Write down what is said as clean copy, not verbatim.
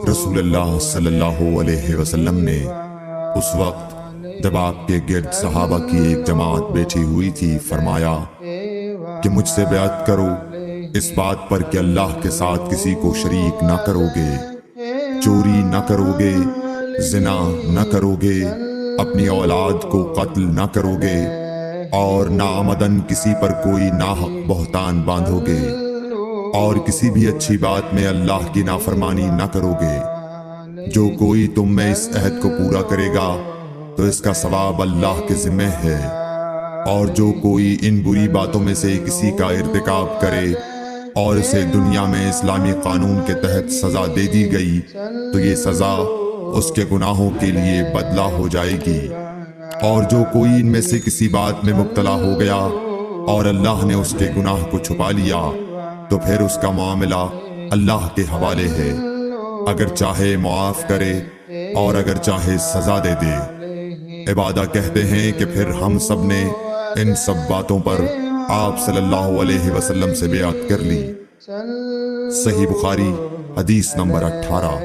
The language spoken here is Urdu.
رسول اللہ صلی اللہ علیہ وسلم نے اس وقت جب آپ کے گرد صحابہ کی ایک جماعت بیٹھی ہوئی تھی فرمایا کہ مجھ سے بیعت کرو اس بات پر کہ اللہ کے ساتھ کسی کو شریک نہ کرو گے، چوری نہ کرو گے، زنا نہ کرو گے، اپنی اولاد کو قتل نہ کرو گے، اور ناعمدن کسی پر کوئی ناحق بہتان باندھو گے، اور کسی بھی اچھی بات میں اللہ کی نافرمانی نہ کرو گے۔ جو کوئی تم میں اس عہد کو پورا کرے گا تو اس کا ثواب اللہ کے ذمہ ہے، اور جو کوئی ان بری باتوں میں سے کسی کا ارتکاب کرے اور اسے دنیا میں اسلامی قانون کے تحت سزا دے دی گئی تو یہ سزا اس کے گناہوں کے لیے بدلہ ہو جائے گی، اور جو کوئی ان میں سے کسی بات میں مبتلا ہو گیا اور اللہ نے اس کے گناہ کو چھپا لیا تو پھر اس کا معاملہ اللہ کے حوالے ہے، اگر چاہے معاف کرے اور اگر چاہے سزا دے دے۔ عبادہ کہتے ہیں کہ پھر ہم سب نے ان سب باتوں پر آپ صلی اللہ علیہ وسلم سے بیعت کر لی۔ صحیح بخاری حدیث نمبر 18۔